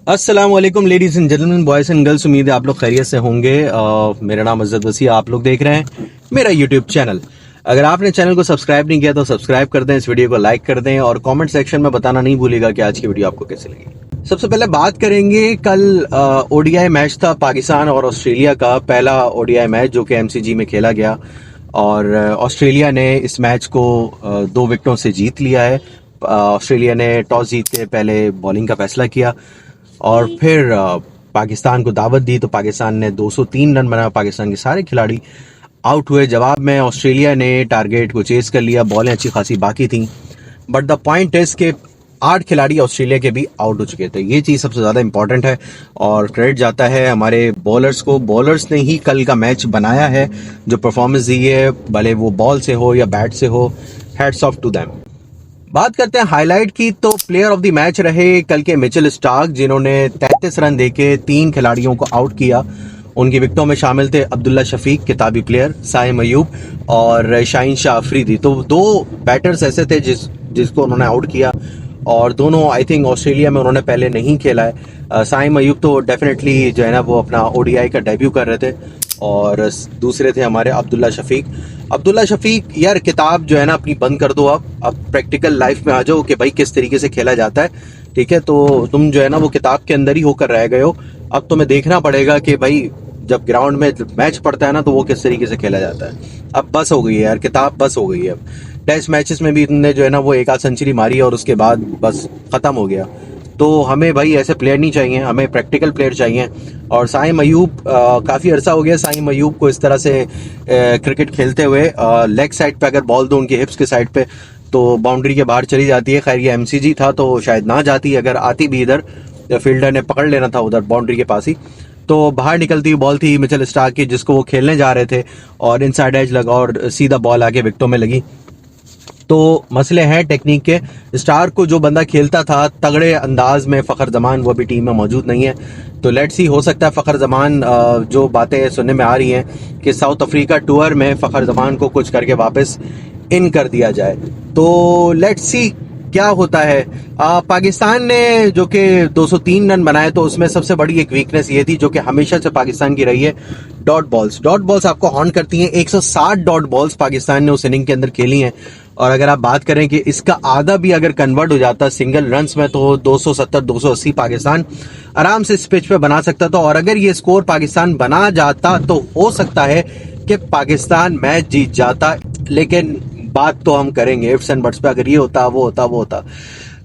अस्सलाम वालेकुम ladies and gentleman, boys and girls. उम्मीद है आप लोग खैरियत से होंगे। मेरा नाम अज़द वसी, आप लोग देख रहे हैं मेरा यूट्यूब चैनल। अगर आपने चैनल को सब्सक्राइब नहीं किया तो सब्सक्राइब कर दें, इस वीडियो को लाइक कर दें और कमेंट सेक्शन में बताना नहीं भूलिएगा कि आज की वीडियो आपको कैसी लगी। सबसे पहले बात करेंगे, कल ओडीआई मैच था पाकिस्तान और ऑस्ट्रेलिया का, पहला ओडीआई मैच जो कि एमसीजी में खेला गया और ऑस्ट्रेलिया ने इस मैच को 2 विकेटों से जीत लिया है। ऑस्ट्रेलिया ने टॉस जीत के पहले बॉलिंग का फैसला किया और फिर पाकिस्तान को दावत दी, तो पाकिस्तान ने 203 रन बनाया। पाकिस्तान के सारे खिलाड़ी आउट हुए। जवाब में ऑस्ट्रेलिया ने टारगेट को चेस कर लिया, बॉलें अच्छी खासी बाकी थी, बट द पॉइंट इज के 8 खिलाड़ी ऑस्ट्रेलिया के भी आउट हो चुके थे। ये चीज़ सबसे ज़्यादा इंपॉर्टेंट है और क्रेडिट जाता है हमारे बॉलर्स को। बॉलर्स ने ही कल का मैच बनाया है, जो परफॉर्मेंस दी है, भले वो बॉल से हो या बैट से हो, हैट्स ऑफ टू देम। बात करते हैं हाईलाइट की, तो प्लेयर ऑफ द मैच रहे कल के मिचेल स्टार्क, जिन्होंने 33 रन देके 3 खिलाड़ियों को आउट किया। उनकी विकेटों में शामिल थे अब्दुल्ला शफीक, किताबी प्लेयर, साइम अयूब और शाहीन शाह अफरीदी। तो 2 बैटर्स ऐसे थे जिसको उन्होंने आउट किया और दोनों आई थिंक ऑस्ट्रेलिया में उन्होंने पहले नहीं खेला है। साइम अयूब तो डेफिनेटली जो है ना वो अपना ओडीआई का डेब्यू कर रहे थे और दूसरे थे हमारे अब्दुल्ला शफीक। अब्दुल्ला शफीक, यार किताब जो है ना अपनी बंद कर दो, अब प्रैक्टिकल लाइफ में आ जाओ कि भाई किस तरीके से खेला जाता है, ठीक है। तो तुम जो है ना वो किताब के अंदर ही होकर रह गए हो। अब तुम्हें देखना पड़ेगा कि भाई जब ग्राउंड में मैच पड़ता है ना तो वो किस तरीके से खेला जाता है। अब बस हो गई है यार, किताब बस हो गई है। अब टेस्ट मैचेस में भी तुमने जो है ना वो 1 आध सेंचुरी मारी और उसके बाद बस खत्म हो गया। तो हमें भाई ऐसे प्लेयर नहीं चाहिए, हमें प्रैक्टिकल प्लेयर चाहिए। और साइम अयूब, काफ़ी अरसा हो गया साइम अयूब को इस तरह से क्रिकेट खेलते हुए। लेग साइड पे अगर बॉल दो उनके हिप्स के साइड पे तो बाउंड्री के बाहर चली जाती है। खैर ये एमसीजी था तो शायद ना जाती, अगर आती भी इधर फील्डर ने पकड़ लेना था उधर बाउंड्री के पास ही। तो बाहर निकलती हुई बॉल थी मिचेल स्टार्क की, जिसको वो खेलने जा रहे थे और इनसाइड एज लगा और सीधा बॉल आके विकेटों में लगी। तो मसले हैं टेक्निक के। स्टार को जो बंदा खेलता था तगड़े अंदाज में, फ़खर जमान, वो भी टीम में मौजूद नहीं है। तो लेट्स सी, हो सकता है फ़खर जमान, जो बातें सुनने में आ रही हैं कि साउथ अफ्रीका टूर में फ़खर जमान को कुछ करके वापस इन कर दिया जाए। तो लेट्स सी क्या होता है। पाकिस्तान ने जो कि 203 रन बनाए, तो उसमें सबसे बड़ी एक वीकनेस ये थी जो कि हमेशा से पाकिस्तान की रही है, डॉट बॉल्स। डॉट बॉल्स आपको हॉर्न करती हैं। 160 डॉट बॉल्स पाकिस्तान ने उस इनिंग के अंदर खेली हैं और अगर आप बात करें कि इसका आधा भी अगर कन्वर्ट हो जाता सिंगल रन्स में तो 270-280 पाकिस्तान आराम से इस पिच पे बना सकता था। और अगर ये स्कोर पाकिस्तान बना जाता तो हो सकता है कि पाकिस्तान मैच जीत जाता। लेकिन बात तो हम करेंगे इफ्स एंड बट्स पे, अगर ये होता वो होता वो होता,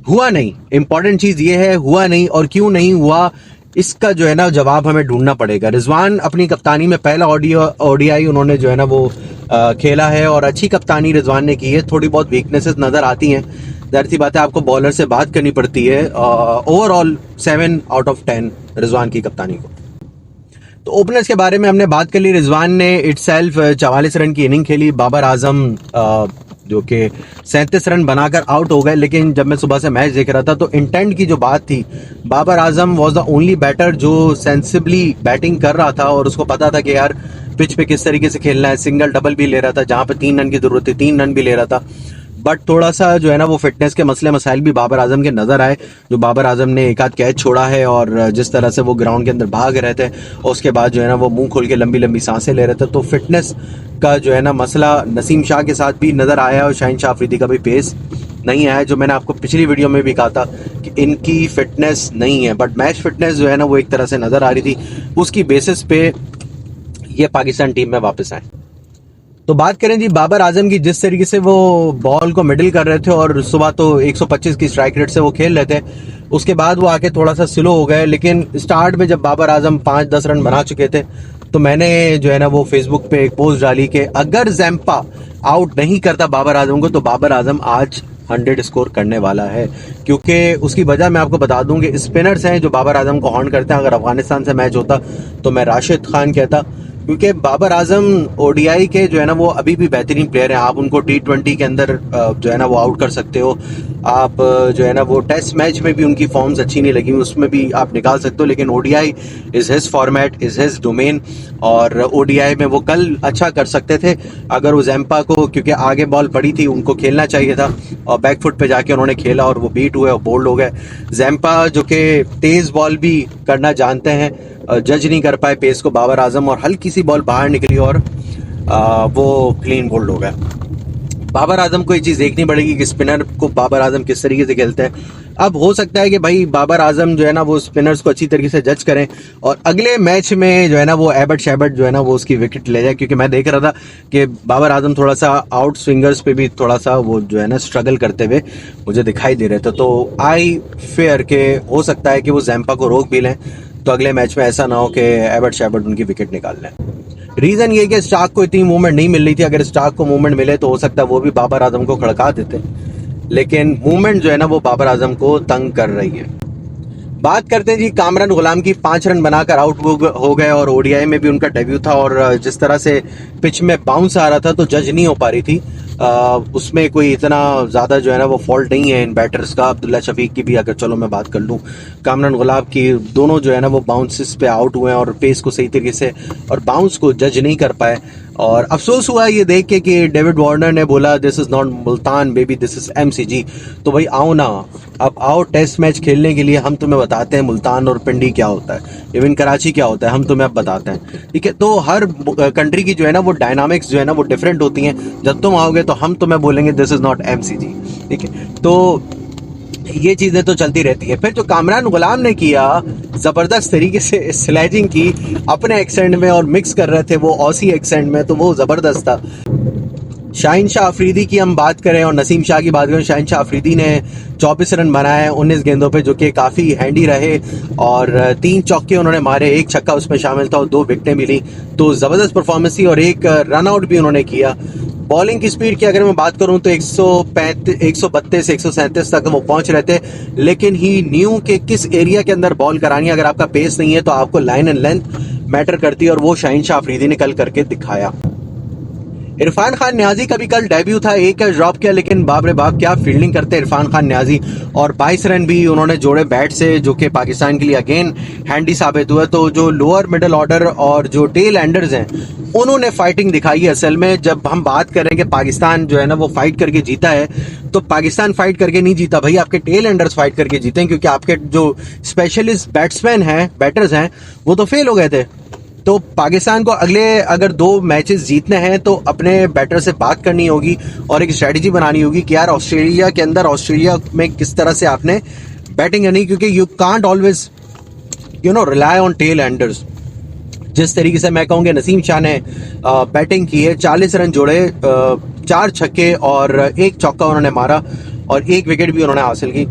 हुआ नहीं। इंपॉर्टेंट चीज ये है हुआ नहीं, और क्यों नहीं हुआ इसका जो है ना जवाब हमें ढूंढना पड़ेगा। रिजवान अपनी कप्तानी में पहला ओडीआई उन्होंने जो है ना वो खेला है और अच्छी कप्तानी रिजवान ने की है। थोड़ी बहुत वीकनेसेस नजर आती हैं, जाहिर सी बात है आपको बॉलर से बात करनी पड़ती है। ओवरऑल 7 आउट ऑफ 10 रिजवान की कप्तानी को। तो ओपनर्स के बारे में हमने बात कर ली। रिजवान ने इटसेल्फ 44 रन की इनिंग खेली। बाबर आजम जो कि 37 रन बनाकर आउट हो गए। लेकिन जब मैं सुबह से मैच देख रहा था तो इंटेंट की जो बात थी, Babar Azam was the only batter जो सेंसिबली बैटिंग कर रहा था और उसको पता था कि यार पिच पे किस तरीके से खेलना है। सिंगल डबल भी ले रहा था, जहां पे 3 रन की जरूरत थी 3 रन भी ले रहा था। बट थोड़ा सा जो है ना वो फिटनेस के मसले मसाइल भी बाबर आजम के नजर आए। जो बाबर आजम ने एक आध कैच छोड़ा है और जिस तरह से वो ग्राउंड के अंदर भाग रहे थे, उसके बाद जो है ना वो मुंह खोल के लंबी लंबी सांसें ले रहे थे। तो फिटनेस का जो है ना मसला नसीम शाह के साथ भी नजर आया और शाहीन शाह अफरीदी का भी पेस नहीं आया, जो मैंने आपको पिछली वीडियो में भी कहा था कि इनकी फिटनेस नहीं है। बट मैच फिटनेस जो है ना वो एक तरह से नजर आ रही थी, उसकी बेसिस पे ये पाकिस्तान टीम में वापस आए। तो बात करें जी बाबर आजम की, जिस तरीके से वो बॉल को मिडिल कर रहे थे और सुबह तो 125 की स्ट्राइक रेट से वो खेल रहे थे, उसके बाद वो आके थोड़ा सा स्लो हो गए। लेकिन स्टार्ट में जब बाबर आजम 5-10 रन बना चुके थे तो मैंने जो है ना वो फेसबुक पे एक पोस्ट डाली कि अगर जैम्पा आउट नहीं करता बाबर आजम को तो बाबर आजम आज 100 स्कोर करने वाला है। क्योंकि उसकी वजह मैं आपको बता दूं कि स्पिनर्स हैं जो बाबर आजम को हॉर्न करते हैं। अगर अफगानिस्तान से मैच होता तो मैं राशिद खान कहता, क्योंकि बाबर आजम ओडीआई के जो है ना वो अभी भी बेहतरीन प्लेयर हैं। आप उनको T20 के अंदर जो है ना वो आउट कर सकते हो। आप जो है ना वो टेस्ट मैच में भी उनकी फॉर्म्स अच्छी नहीं लगी, उसमें भी आप निकाल सकते हो। लेकिन ODI is his format, is his domain. और ओडीआई में वो कल अच्छा कर सकते थे अगर वो जैम्पा को, क्योंकि आगे बॉल पड़ी थी, उनको खेलना चाहिए था और बैकफुट पे जाके उन्होंने खेला और वो बीट हुए और बोल्ड हो गए। जैम्पा जो कि तेज बॉल भी करना जानते हैं, जज नहीं कर पाए पेस को बाबर आजम, और हल्की सी बॉल बाहर निकली और वो क्लीन बोल्ड हो गया। बाबर आजम को ये चीज़ देखनी पड़ेगी कि स्पिनर को बाबर आजम किस तरीके से खेलते हैं। अब हो सकता है कि भाई बाबर आजम जो है ना वो स्पिनर्स को अच्छी तरीके से जज करें और अगले मैच में जो है ना वो एबट शैबट जो है ना वो उसकी विकेट ले जाए। क्योंकि मैं देख रहा था कि बाबर आजम थोड़ा सा आउट स्विंगर्स पे भी थोड़ा सा वो जो है ना स्ट्रगल करते हुए मुझे दिखाई दे रहे थे। तो आई फेयर के हो सकता है कि वो जैम्पा को रोक भी लें, तो अगले मैच में ऐसा ना हो कि एबट शैबट उनकी विकेट निकाल लें। रीजन ये कि स्टार्क को इतनी मूवमेंट नहीं मिल रही थी। अगर स्टार्क को मूवमेंट मिले तो हो सकता है वो भी बाबर आजम को खड़का देते, लेकिन मूवमेंट जो है ना वो बाबर आजम को तंग कर रही है। बात करते हैं जी कामरान गुलाम की। 5 रन बनाकर आउट हो गए और ओडीआई में भी उनका डेब्यू था और जिस तरह से पिच में बाउंस आ रहा था तो जज नहीं हो पा रही थी। उसमें कोई इतना ज़्यादा जो है ना वो फॉल्ट नहीं है इन बैटर्स का। अब्दुल्ला शफीक की भी अगर चलो मैं बात कर लूँ, कामरान गुलाम की, दोनों जो है ना वो बाउंसेस पे आउट हुए हैं और पेस को सही तरीके से और बाउंस को जज नहीं कर पाए। और अफसोस हुआ ये देख के कि डेविड वार्नर ने बोला this is not Multan baby, this is MCG. तो भाई आओ ना, अब आओ टेस्ट मैच खेलने के लिए, हम तुम्हें बताते हैं मुल्तान और पिंडी क्या होता है, इवन कराची क्या होता है, हम तुम्हें अब बताते हैं। ठीक है, तो हर कंट्री की जो है ना वो डायनामिक्स जो है ना वो डिफरेंट होती हैं। जब तुम आओगे तो हम तुम्हें बोलेंगे दिस इज नॉट एमसीजी। ठीक है, तो ये चीजें तो चलती रहती है। फिर जो कामरान गुलाम ने किया जबरदस्त तरीके से स्लेजिंग की अपने एक्सेंट में और मिक्स कर रहे थे वो ऑसी एक्सेंट में, तो वो जबरदस्त था। शाहीन शाह अफरीदी की हम बात करें और नसीम शाह की बात करें, शाहीन शाह अफरीदी ने 24 रन बनाए 19 गेंदों पे, जो कि काफ़ी हैंडी रहे और 3 चौके उन्होंने मारे, 1 छक्का उसमें शामिल था और 2 विकेटें मिली। तो ज़बरदस्त परफॉर्मेंस थी और 1 रन आउट भी उन्होंने किया। बॉलिंग की स्पीड की अगर मैं बात करूं तो 132 137 तक वो पहुंच रहे थे, लेकिन ही न्यू के किस एरिया के अंदर बॉल करानी है। अगर आपका पेस नहीं है तो आपको लाइन एंड लेंथ मैटर करती है और वो शाहीन शाह अफरीदी ने कल करके दिखाया। इरफान खान न्याजी का भी कल डेब्यू था, 1 कैच ड्रॉप किया, लेकिन बाप रे बाप क्या फील्डिंग करते हैं इरफान खान न्याजी। और 22 रन भी उन्होंने जोड़े बैट से, जो कि पाकिस्तान के लिए अगेन हैंडी साबित हुआ। तो जो लोअर मिडिल ऑर्डर और जो टेल एंडर्स हैं उन्होंने फाइटिंग दिखाई है। असल में जब हम बात कर रहे हैं कि पाकिस्तान जो है ना वो फाइट करके जीता है, तो पाकिस्तान फाइट करके नहीं जीता भाई, आपके टेल एंडर्स फाइट करके जीते हैं। क्योंकि आपके जो स्पेशलिस्ट बैट्समैन हैं, बैटर्स हैं, वो तो फेल हो गए थे। तो पाकिस्तान को अगले अगर 2 मैचेस जीतने हैं तो अपने बैटर से बात करनी होगी और एक स्ट्रेटजी बनानी होगी कि यार ऑस्ट्रेलिया के अंदर, ऑस्ट्रेलिया में किस तरह से आपने बैटिंग करनी, क्योंकि you can't always rely on tell Anders. जिस तरीके से मैं कहूँगा नसीम शाह ने बैटिंग की है, 40 रन जोड़े, 4 छक्के और 1 चौका उन्होंने मारा और 1 विकेट भी उन्होंने हासिल की।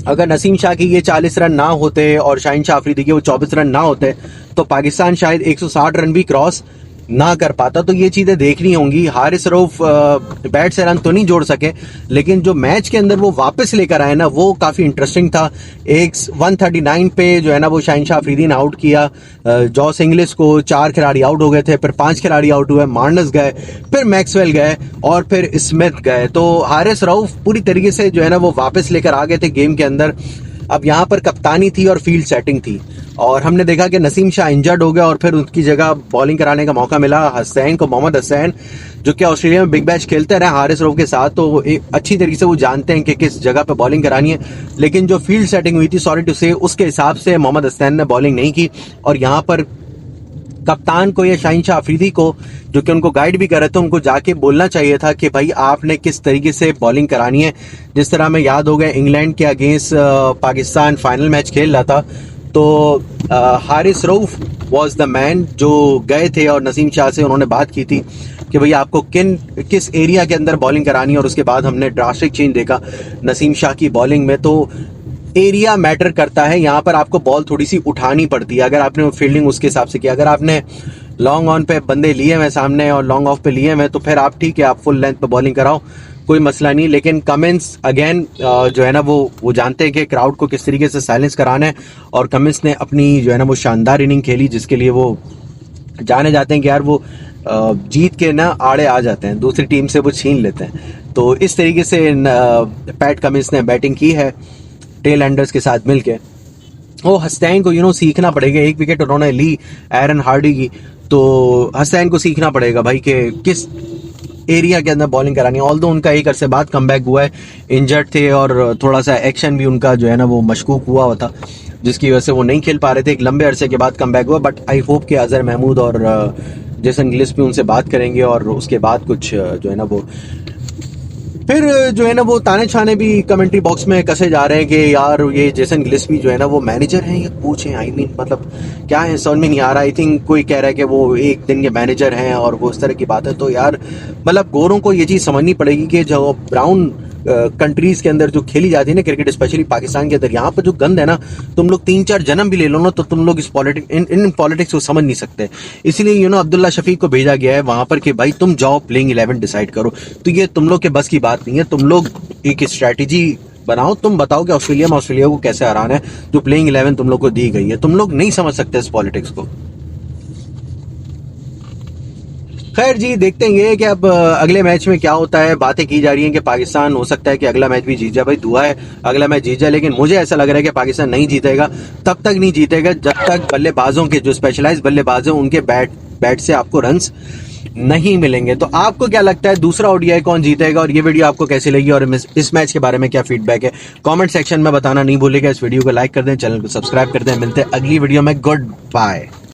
अगर नसीम शाह की ये 40 रन ना होते और शाहीन शाह अफरीदी के वो 24 रन ना होते तो पाकिस्तान शायद 160 रन भी क्रॉस ना कर पाता। तो ये चीज़ें देखनी होंगी। हारिस रऊफ बैट से रन तो नहीं जोड़ सके, लेकिन जो मैच के अंदर वो वापस लेकर आए ना वो काफ़ी इंटरेस्टिंग था। 139 पे जो है ना वो शाहीन शाह अफरीदी ने आउट किया जॉस इंग्लिश को। 4 खिलाड़ी आउट हो गए थे, फिर 5 खिलाड़ी आउट हुए, मार्नस गए, फिर मैक्सवेल गए और फिर स्मिथ गए। तो हारिस रऊफ पूरी तरीके से जो है ना वो वापस लेकर आ गए थे गेम के अंदर। अब यहाँ पर कप्तानी थी और फील्ड सेटिंग थी और हमने देखा कि नसीम शाह इंजर्ड हो गया और फिर उनकी जगह बॉलिंग कराने का मौका मिला हसैन को, मोहम्मद हसैन, जो कि ऑस्ट्रेलिया में बिग बैच खेलते रहे हारिस रऊफ के साथ। तो अच्छी तरीके से वो जानते हैं कि किस जगह पे बॉलिंग करानी है। लेकिन जो फील्ड सेटिंग हुई थी, सॉरी टू से, उसके हिसाब से मोहम्मद हसैन ने बॉलिंग नहीं की और यहाँ पर कप्तान को या शाहीन शाह अफरीदी को, जो कि उनको गाइड भी कर रहे थे, उनको जाके बोलना चाहिए था कि भाई आपने किस तरीके से बॉलिंग करानी है। जिस तरह में याद हो गया इंग्लैंड के अगेंस्ट पाकिस्तान फाइनल मैच खेल रहा था, तो Haris Rauf was the man जो गए थे और नसीम शाह से उन्होंने बात की थी कि भाई आपको किस एरिया के अंदर बॉलिंग करानी है। और उसके बाद हमने ड्रास्टिक चेंज देखा नसीम शाह की बॉलिंग में। तो एरिया मैटर करता है, यहाँ पर आपको बॉल थोड़ी सी उठानी पड़ती है अगर आपने फील्डिंग उसके हिसाब से किया। अगर आपने लॉन्ग ऑन पे बंदे लिए हुए सामने और लॉन्ग ऑफ पे लिए हुए तो फिर आप ठीक है, आप फुल लेंथ पे बॉलिंग कराओ, कोई मसला नहीं। लेकिन कमिंस अगेन जो है ना वो जानते हैं कि क्राउड को किस तरीके से साइलेंस कराना है और कमिंस ने अपनी जो है ना वो शानदार इनिंग खेली जिसके लिए वो जाने जाते हैं कि यार वो जीत के ना आड़े आ जाते हैं, दूसरी टीम से वो छीन लेते हैं। तो इस तरीके से पैट कमिंस ने बैटिंग की है टेल एंडर्स के साथ मिलके। वो हस्टैन को सीखना पड़ेगा। एक विकेट उन्होंने ली एरन हार्डी की, तो हस्टैन को सीखना पड़ेगा भाई कि किस एरिया के अंदर बॉलिंग करानी है। ऑल्दो उनका एक अरसे बाद कमबैक हुआ है, इंजर्ड थे और थोड़ा सा एक्शन भी उनका जो है ना वो मशकूक हुआ था, जिसकी वजह से वो नहीं खेल पा रहे थे। एक लंबे अरसे के बाद कमबैक हुआ, बट आई होप कि अजहर महमूद और जेसन गिलिस भी उनसे बात करेंगे और उसके बाद कुछ जो है ना वो फिर जो है ना वो ताने छाने भी कमेंट्री बॉक्स में कसे जा रहे हैं कि यार ये जेसन गिलिस्पी जो है ना वो मैनेजर हैं या कोच हैं। आई मीन मतलब क्या है, समझ में नहीं आ रहा। आई थिंक कोई कह रहा है कि वो एक दिन के मैनेजर हैं और वो इस तरह की बात है। तो यार मतलब गोरों को ये चीज़ समझनी पड़ेगी कि जो ब्राउन कंट्रीज के अंदर जो खेली जाती है ना क्रिकेट, स्पेशली पाकिस्तान के अंदर, यहाँ पर जो गंद है ना, तुम लोग 3-4 जन्म भी ले लो ना तो तुम लोग इस इन पॉलिटिक्स को समझ नहीं सकते। इसलिए अब्दुल्ला शफीक को भेजा गया है वहां पर कि भाई तुम जाओ प्लेइंग 11 डिसाइड करो। तो ये तुम लोग के बस की बात नहीं है। तुम लोग एक स्ट्रैटेजी बनाओ, तुम बताओ कि ऑस्ट्रेलिया को कैसे हराना है। जो प्लेइंग 11 तुम लोग को दी गई है, तुम लोग नहीं समझ सकते इस पॉलिटिक्स को। खैर जी, देखते हैं ये कि अब अगले मैच में क्या होता है। बातें की जा रही हैं कि पाकिस्तान हो सकता है कि अगला मैच भी जीत जाए। भाई दुआ है अगला मैच जीत जाए, लेकिन मुझे ऐसा लग रहा है कि पाकिस्तान नहीं जीतेगा। तब तक नहीं जीतेगा जब तक बल्लेबाजों के जो स्पेशलाइज बल्लेबाज हैं उनके बैट से आपको रन्स नहीं मिलेंगे। तो आपको क्या लगता है दूसरा ओडीआई कौन जीतेगा, और ये वीडियो आपको कैसी लगी और इस मैच के बारे में क्या फीडबैक है कमेंट सेक्शन में बताना नहीं भूलिएगा। इस वीडियो को लाइक कर दें, चैनल को सब्सक्राइब कर दें। मिलते हैं अगली वीडियो में। Good bye.